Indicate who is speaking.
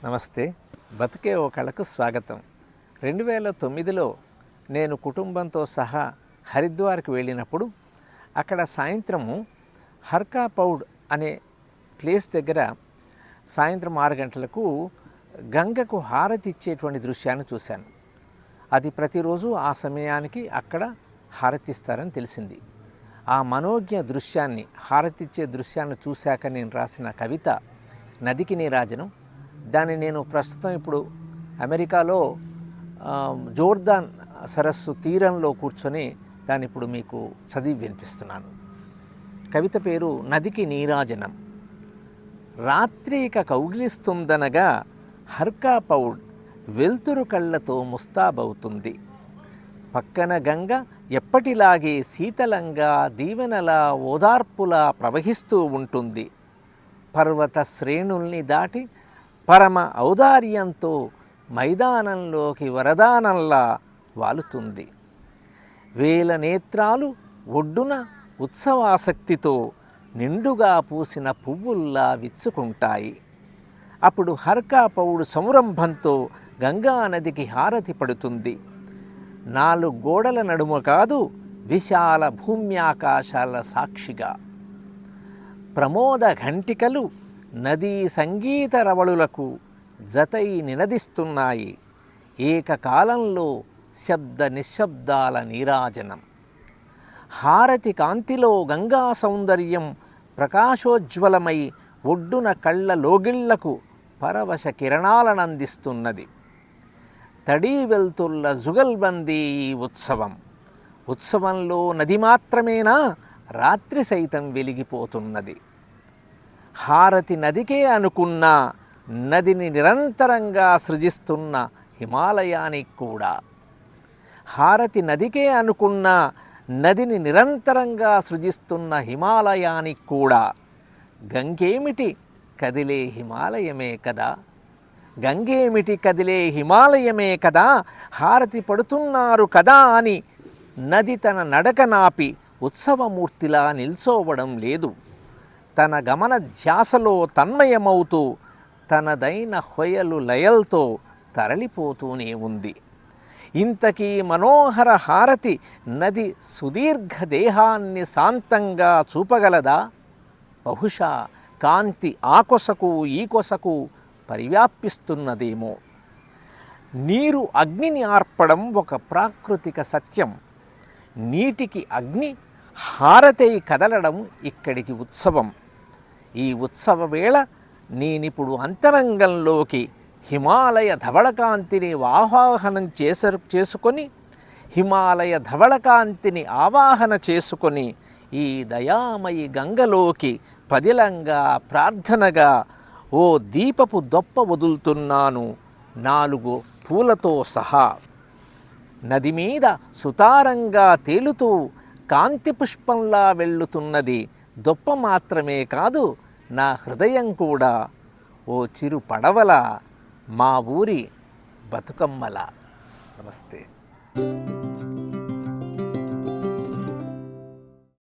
Speaker 1: నమస్తే, బతుకే ఓ కళకు స్వాగతం. 2009లో నేను కుటుంబంతో సహా హరిద్వార్కి వెళ్ళినప్పుడు అక్కడ సాయంత్రము హర్కా పౌడ్ అనే ప్లేస్ దగ్గర సాయంత్రం 6 గంటలకు గంగకు హారతి ఇచ్చేటువంటి దృశ్యాన్ని చూశాను. అది ప్రతిరోజు ఆ సమయానికి అక్కడ హారతిస్తారని తెలిసింది. ఆ మనోజ్ఞ దృశ్యాన్ని, హారతిచ్చే దృశ్యాన్ని చూశాక నేను రాసిన కవిత నదికి నీరాజనం. దాన్ని నేను ప్రస్తుతం ఇప్పుడు అమెరికాలో జోర్దాన్ సరస్సు తీరంలో కూర్చొని దాన్ని ఇప్పుడు మీకు చదివి వినిపిస్తున్నాను. కవిత పేరు నదికి నీరాజనం. రాత్రి ఇక కౌగిలిస్తుందనగా హర్కా పౌడ్ వెల్తురు కళ్ళతో ముస్తాబవుతుంది. పక్కన గంగ ఎప్పటిలాగే శీతలంగా దీవెనలా ఓదార్పులా ప్రవహిస్తూ ఉంటుంది. పర్వత శ్రేణుల్ని దాటి పరమ ఔదార్యంతో మైదానంలోకి వరదానంలా వాలుతుంది. వేల నేత్రాలు ఒడ్డున ఉత్సవాసక్తితో నిండుగా పూసిన పువ్వుల్లా విచ్చుకుంటాయి. అప్పుడు హర్కా పౌడు సంరంభంతో గంగా నదికి హారతి పడుతుంది. 4 గోడల నడుమ కాదు, విశాల భూమ్యాకాశాల సాక్షిగా. ప్రమోద ఘంటికలు నదీ సంగీత రవళులకు జతై నినదిస్తున్నాయి. ఏకకాలంలో శబ్ద నిశ్శబ్దాల నీరాజనం. హారతి కాంతిలో గంగా సౌందర్యం ప్రకాశోజ్వలమై ఒడ్డున కళ్ళ లోగిళ్లకు పరవశ కిరణాలనందిస్తున్నది. తడీ వెల్తుల్ల జుగల్బందీ ఈ ఉత్సవం. ఉత్సవంలో నది మాత్రమేనా, రాత్రి సైతం వెలిగిపోతున్నది. హారతి నదికే అనుకున్నా, నదిని నిరంతరంగా సృజిస్తున్న హిమాలయానికి కూడా. హారతి నదికే అనుకున్నా, నదిని నిరంతరంగా సృజిస్తున్న హిమాలయానికి కూడా. గంగేమిటి కదిలే హిమాలయమే కదా, గంగేమిటి కదిలే హిమాలయమే కదా, హారతి పడుతున్నారు కదా అని నది తన నడక నాపి ఉత్సవమూర్తిలా నిల్చోవడం లేదు. తన గమన ధ్యాసలో తన్మయమవుతూ తనదైన హొయలు లయల్తో తరలిపోతూనే ఉంది. ఇంతకీ మనోహర హారతి నది సుదీర్ఘ దేహాన్ని శాంతంగా చూపగలదా? బహుశా కాంతి ఆ కొసకు ఈ కొసకు పరివ్యాపిస్తున్నదేమో. నీరు అగ్నిని ఆర్పడం ఒక ప్రాకృతిక సత్యం. నీటికి అగ్ని హారతై కదలడం ఇక్కడికి ఉత్సవం. ఈ ఉత్సవ వేళ నేనిప్పుడు అంతరంగంలోకి హిమాలయ ధవళకాంతిని ఆవాహన చేసుకొని ఈ దయామయి గంగలోకి పదిలంగా ప్రార్థనగా ఓ దీపపు దొప్ప వదులుతున్నాను 4 పూలతో సహా. నది మీద సుతారంగా తేలుతూ కాంతి పుష్పంలా వెళ్ళుతున్నది దొప్ప మాత్రమే కాదు, నా హృదయం కూడా. ఓ చిరు పడవల, మా ఊరి బతుకమ్మల. నమస్తే.